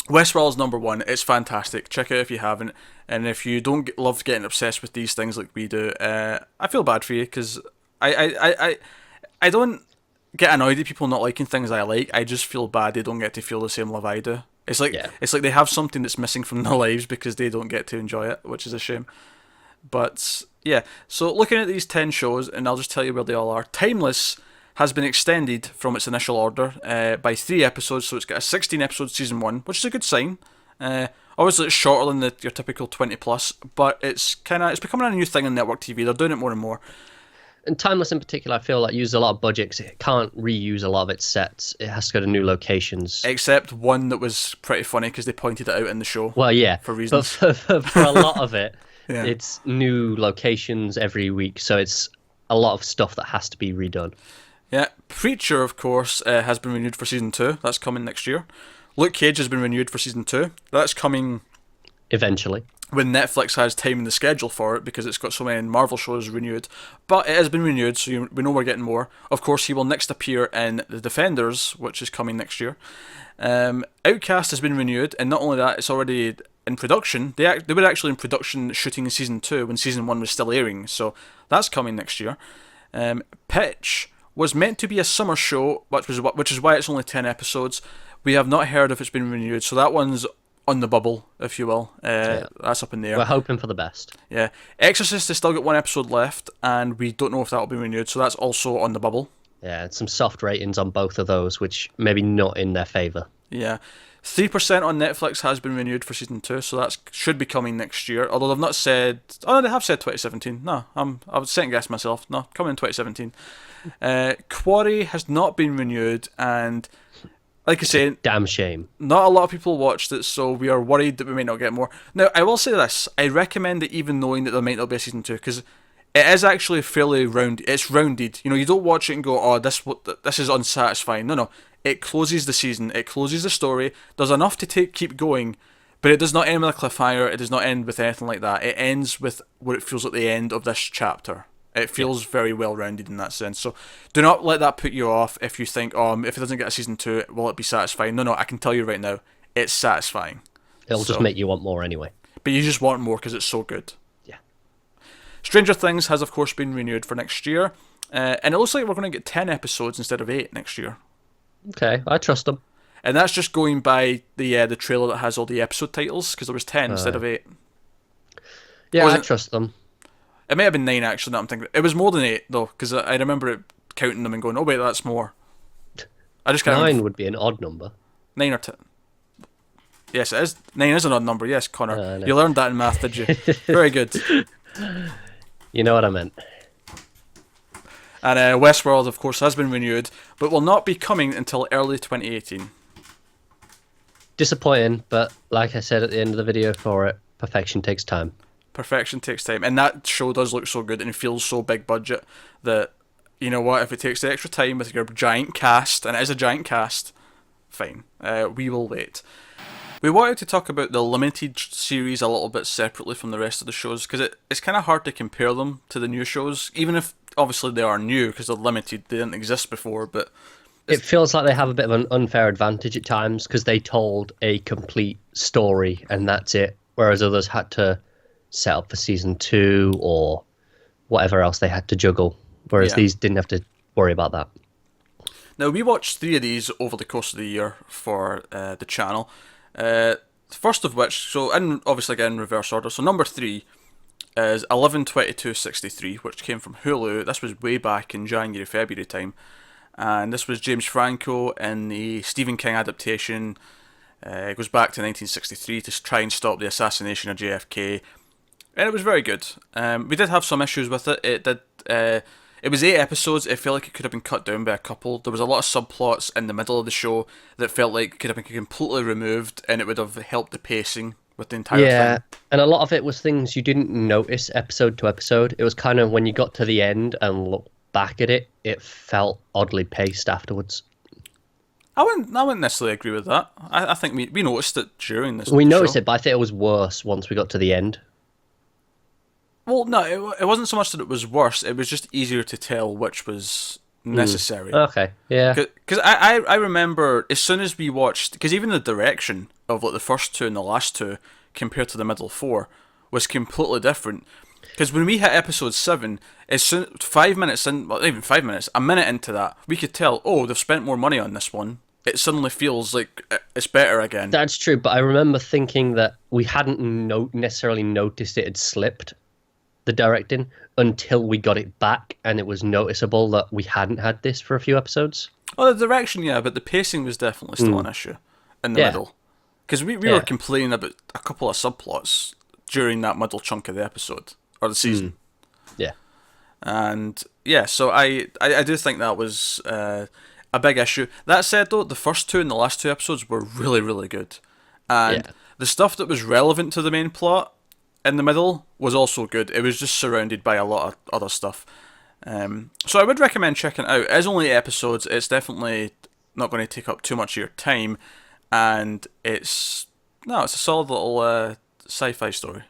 Westworld's number 1. It's fantastic. Check it out if you haven't. And if you don't love getting obsessed with these things like we do, I feel bad for you because I don't get annoyed at people not liking things I like. I just feel bad they don't get to feel the same love I do. It's like they have something that's missing from their lives because they don't get to enjoy it, which is a shame. But Yeah, so looking at these 10 shows, and I'll just tell you where they all are. Timeless has been extended from its initial order by 3 episodes, so it's got a 16 episode season 1, which is a good sign. Obviously, it's shorter than your typical 20 plus, but it's becoming a new thing on network TV. They're doing it more and more. And Timeless in particular, I feel like uses a lot of budget because it can't reuse a lot of its sets. It has to go to new locations. Except one that was pretty funny because they pointed it out in the show. Well, yeah, for reasons. But for a lot of it, yeah. It's new locations every week, so it's a lot of stuff that has to be redone. Yeah, Preacher, of course, has been renewed for season 2. That's coming next year. Luke Cage has been renewed for season 2. That's coming eventually, when Netflix has time in the schedule for it, because it's got so many Marvel shows renewed. But it has been renewed, so we know we're getting more. Of course, he will next appear in The Defenders, which is coming next year. Outcast has been renewed, and not only that, it's already in production. They were actually in production shooting season 2 when season 1 was still airing, so that's coming next year. Pitch was meant to be a summer show, which is why it's only 10 episodes. We have not heard if it's been renewed, so that one's on the bubble, if you will. That's up in the air. We're hoping for the best. Yeah. Exorcist has still got 1 episode left, and we don't know if that will be renewed, so that's also on the bubble. Yeah, and some soft ratings on both of those, which maybe not in their favour. Yeah. 3% on Netflix has been renewed for season 2, so that should be coming next year. Although they've not said... Oh, no, they have said 2017. No, I was second guessing myself. No, coming in 2017. Quarry has not been renewed, and... Like I say, damn shame. Not a lot of people watched it, so we are worried that we might not get more. Now, I will say this: I recommend it, even knowing that there might not be a season 2, because it is actually fairly rounded. It's rounded. You know, you don't watch it and go, "Oh, this is unsatisfying." No. It closes the season. It closes the story. There's enough to keep going, but it does not end with a cliffhanger. It does not end with anything like that. It ends with what it feels like the end of this chapter. It feels very well-rounded in that sense. So do not let that put you off if you think, if it doesn't get a season 2, will it be satisfying? No, I can tell you right now, it's satisfying. It'll just make you want more anyway. But you just want more because it's so good. Yeah. Stranger Things has, of course, been renewed for next year. And it looks like we're going to get 10 episodes instead of 8 next year. Okay, I trust them. And that's just going by the trailer that has all the episode titles, because there was 10 instead of 8. Yeah, I trust them. It may have been 9, actually, that I'm thinking. It was more than 8, though, because I remember it counting them and going, oh, wait, that's more. I just can't 9 would be an odd number. 9 or 10. Yes, it is. 9 is an odd number, yes, Connor. You learned that in math, did you? Very good. You know what I meant. And Westworld, of course, has been renewed, but will not be coming until early 2018. Disappointing, but like I said at the end of the video for it, perfection takes time. Perfection takes time, and that show does look so good and it feels so big budget that, you know what, if it takes the extra time with your giant cast, and it is a giant cast, fine, we will wait. We wanted to talk about the limited series a little bit separately from the rest of the shows, because it's kind of hard to compare them to the new shows, even if obviously they are new because they're limited, they didn't exist before, but... It feels like they have a bit of an unfair advantage at times because they told a complete story and that's it, whereas others had to set up for season 2 or whatever else they had to juggle, whereas these didn't have to worry about that. Now, we watched 3 of these over the course of the year for the channel. First of which, obviously again in reverse order, so number 3 is 11/22/63, which came from Hulu. This was way back in January, February time, and this was James Franco in the Stephen King adaptation. It goes back to 1963 to try and stop the assassination of JFK. And it was very good. We did have some issues with it. It was 8 episodes. It felt like it could have been cut down by a couple. There was a lot of subplots in the middle of the show that felt like could have been completely removed, and it would have helped the pacing with the entire thing. Yeah, and a lot of it was things you didn't notice episode to episode. It was kind of when you got to the end and looked back at it, it felt oddly paced afterwards. I wouldn't necessarily agree with that. I think we noticed it during this. We noticed it, but I think it was worse once we got to the end. Well, no, it wasn't so much that it was worse. It was just easier to tell which was necessary. Okay, yeah. Because I remember as soon as we watched, because even the direction of like the first 2 and the last 2 compared to the middle 4 was completely different. Because when we hit episode 7, as soon 5 minutes in, well, not even 5 minutes, a minute into that, we could tell, they've spent more money on this one. It suddenly feels like it's better again. That's true, but I remember thinking that we hadn't necessarily noticed it had slipped. the directing until we got it back, and it was noticeable that we hadn't had this for a few episodes. Well, the direction, yeah, but the pacing was definitely still an issue in the Yeah. middle. Because we Yeah. were complaining about a couple of subplots during that middle chunk of the episode, or the season. Yeah. And yeah, so I do think that was a big issue. That said, though, the first two and the last two episodes were really, really good. And Yeah. the stuff that was relevant to the main plot in the middle was also good. It was just surrounded by a lot of other stuff. So I would recommend checking it out. It is only 8 episodes. It's definitely not going to take up too much of your time. And it's a solid little sci-fi story.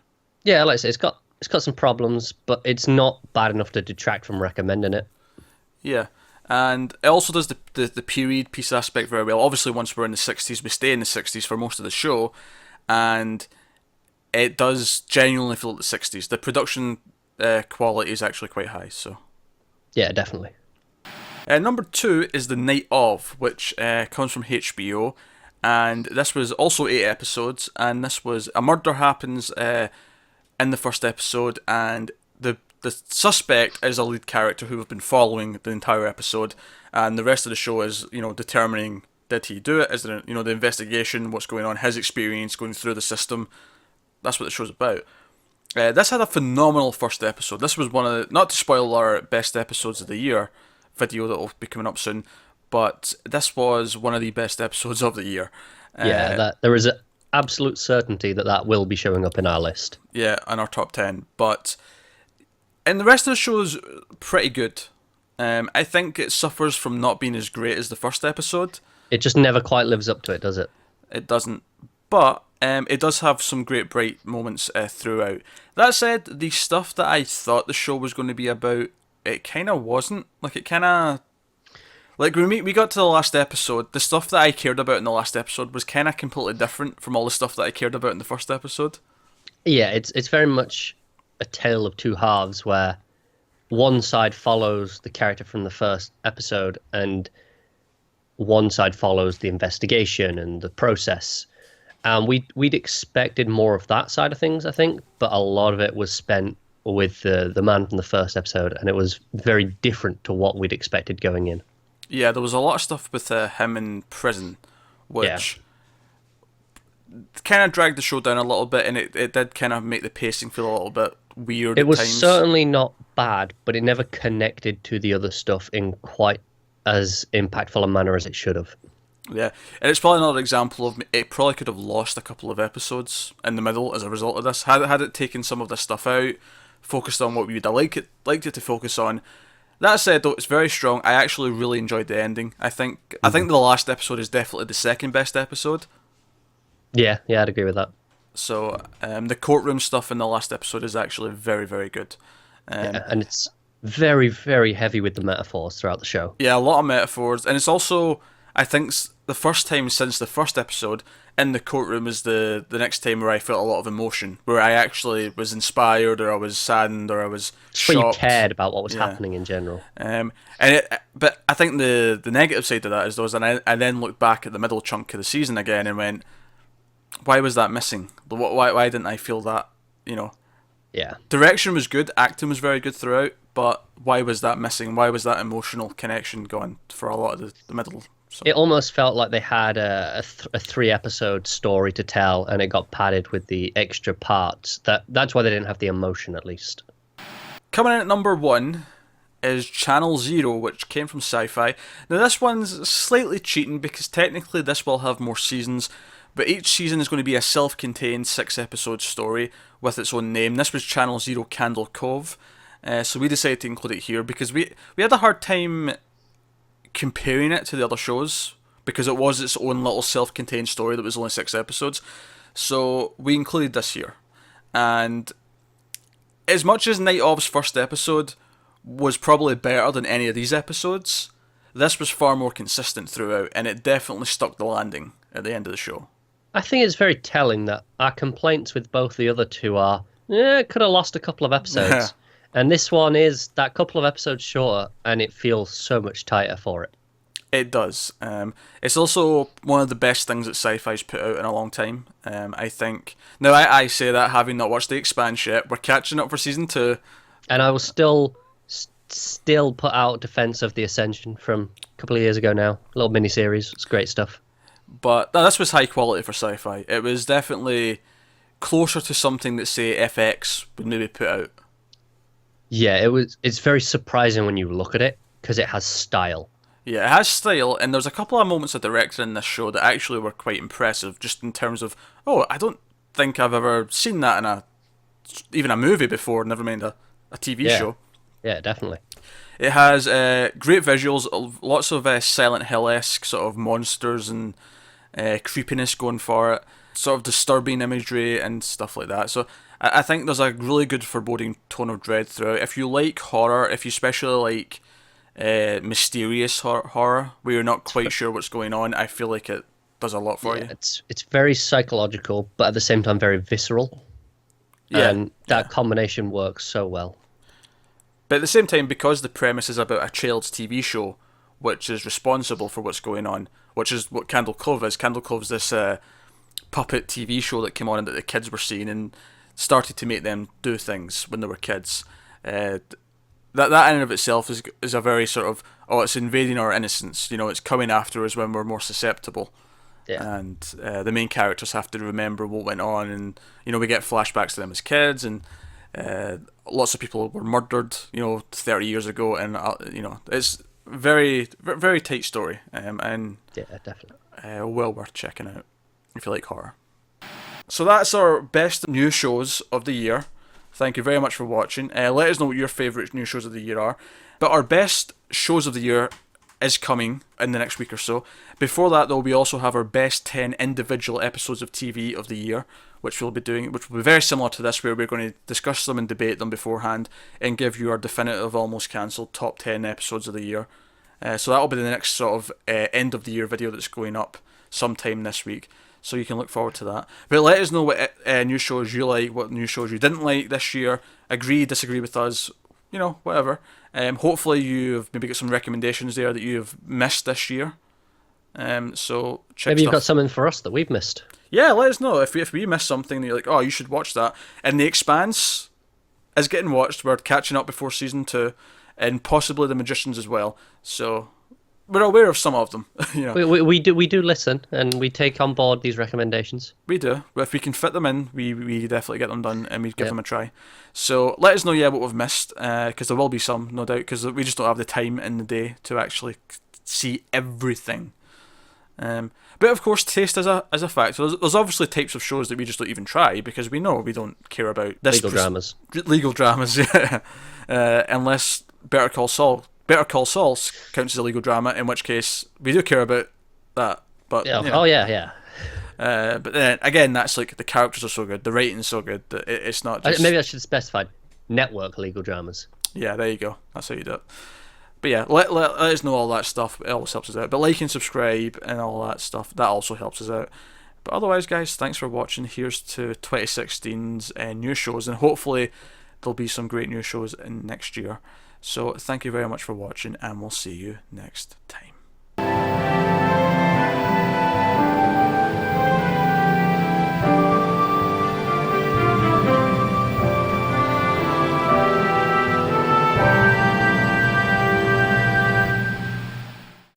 Yeah, like I say, it's got some problems, but it's not bad enough to detract from recommending it. Yeah, and it also does the period piece aspect very well. Obviously, once we're in the 60s, we stay in the 60s for most of the show, and it does genuinely feel like the 60s. The production quality is actually quite high, so... Yeah, definitely. Number 2 is The Night Of, which comes from HBO, and this was also 8 episodes, and this was... A murder happens in the first episode, and the suspect is a lead character who we've been following the entire episode, and the rest of the show is, determining, did he do it? Is there, the investigation, what's going on, his experience going through the system. That's what the show's about. This had a phenomenal first episode. This was one of the, not to spoil our best episodes of the year video that will be coming up soon, but this was one of the best episodes of the year. That there is an absolute certainty that will be showing up in our list. Yeah, in our top 10. But and the rest of the show is pretty good. I think it suffers from not being as great as the first episode. It just never quite lives up to it, does it? It doesn't. But it does have some great bright moments throughout. That said, the stuff that I thought the show was going to be about, it kind of wasn't. Like, it kind of... Like, when we got to the last episode, the stuff that I cared about in the last episode was kind of completely different from all the stuff that I cared about in the first episode. Yeah, it's very much a tale of two halves, where one side follows the character from the first episode, and one side follows the investigation and the process. We'd expected more of that side of things, I think, but a lot of it was spent with the man from the first episode, and it was very different to what we'd expected going in. Yeah, there was a lot of stuff with him in prison, which kind of dragged the show down a little bit, and it did kind of make the pacing feel a little bit weird It was at times. certainly not bad, but it never connected to the other stuff in quite as impactful a manner as it should have. Yeah, and it's probably another example of it probably could have lost a couple of episodes in the middle as a result of this. Had it taken some of this stuff out, focused on what we would have liked it to focus on. That said, though, it's very strong. I actually really enjoyed the ending. I think the last episode is definitely the second best episode. Yeah, I'd agree with that. So the courtroom stuff in the last episode is actually very, very good. And it's very, very heavy with the metaphors throughout the show. Yeah, a lot of metaphors, and it's also, I think, the first time since the first episode in the courtroom is the next time where I felt a lot of emotion, where I actually was inspired, or I was saddened, or I was shocked. Where you cared about what was happening in general. But I think the negative side of that is those, and I then looked back at the middle chunk of the season again and went, why was that missing? Why didn't I feel that? Yeah. Direction was good, acting was very good throughout, but why was that missing? Why was that emotional connection gone for a lot of the middle? So. It almost felt like they had a 3-episode story to tell, and it got padded with the extra parts. That's why they didn't have the emotion, at least. Coming in at number 1 is Channel Zero, which came from Sci-Fi. Now this one's slightly cheating because technically this will have more seasons, but each season is going to be a self-contained 6-episode story with its own name. This was Channel Zero Candle Cove, so we decided to include it here because we had a hard time comparing it to the other shows because it was its own little self-contained story that was only 6 episodes. So we included this here. And as much as Night Of's first episode was probably better than any of these episodes, this was far more consistent throughout, and it definitely stuck the landing at the end of the show. I think it's very telling that our complaints with both the other two are, it could have lost a couple of episodes. Yeah. And this one is that couple of episodes shorter, and it feels so much tighter for it. It does. It's also one of the best things that sci-fi's put out in a long time. I think. Now, I say that having not watched The Expanse yet. We're catching up for season 2. And I will still put out Defense of the Ascension from a couple of years ago now. A little mini-series. It's great stuff. But this was high quality for sci-fi. It was definitely closer to something that, say, FX would maybe put out. Yeah, it's very surprising when you look at it, because it has style. Yeah, it has style, and there's a couple of moments of directing in this show that actually were quite impressive, just in terms of, I don't think I've ever seen that in even a movie before, never mind a TV show. Yeah, definitely. It has great visuals, lots of Silent Hill-esque sort of monsters and creepiness going for it, sort of disturbing imagery and stuff like that. So I think there's a really good foreboding tone of dread throughout. If you like horror, if you especially like mysterious horror, where you're not quite sure what's going on, I feel like it does a lot for you. It's very psychological, but at the same time very visceral. Yeah, and that combination works so well. But at the same time, because the premise is about a child's TV show, which is responsible for what's going on, which is what Candle Cove is. Candle Cove's this puppet TV show that came on and that the kids were seeing and started to make them do things when they were kids. That in and of itself is a very sort of, it's invading our innocence. It's coming after us when we're more susceptible. Yeah. And the main characters have to remember what went on, and we get flashbacks to them as kids, and lots of people were murdered 30 years ago, and it's very, very tight story, and yeah, definitely well worth checking out if you like horror. So that's our best new shows of the year. Thank you very much for watching. Let us know what your favourite new shows of the year are. But our best shows of the year is coming in the next week or so. Before that, though, we also have our best 10 individual episodes of TV of the year, which we'll be doing, which will be very similar to this, where we're going to discuss them and debate them beforehand and give you our definitive, almost cancelled top 10 episodes of the year. So that'll be the next sort of end of the year video that's going up sometime this week. So you can look forward to that. But let us know what new shows you like, what new shows you didn't like this year. Agree, disagree with us, whatever. Hopefully you've maybe got some recommendations there that you've missed this year. So check maybe you've stuff. got something for us that we've missed. Yeah, let us know if we missed something that you're like, you should watch that. And The Expanse is getting watched. We're catching up before season 2, and possibly The Magicians as well. So we're aware of some of them. We do listen, and we take on board these recommendations. We do. If we can fit them in, we definitely get them done, and we give them a try. So let us know, what we've missed, because there will be some, no doubt, because we just don't have the time in the day to actually see everything. But of course, taste is a factor. There's obviously types of shows that we just don't even try, because we know we don't care about this dramas. Legal dramas, yeah. Unless Better Call Saul counts as a legal drama, in which case we do care about that. But yeah. But then again, that's like the characters are so good, the writing's so good that it's not just... Maybe I should specify network legal dramas. Yeah, there you go. That's how you do it. But yeah, let us know all that stuff. It always helps us out. But like and subscribe and all that stuff, that also helps us out. But otherwise, guys, thanks for watching. Here's to 2016's new shows, and hopefully there'll be some great new shows in next year. So thank you very much for watching, and we'll see you next time.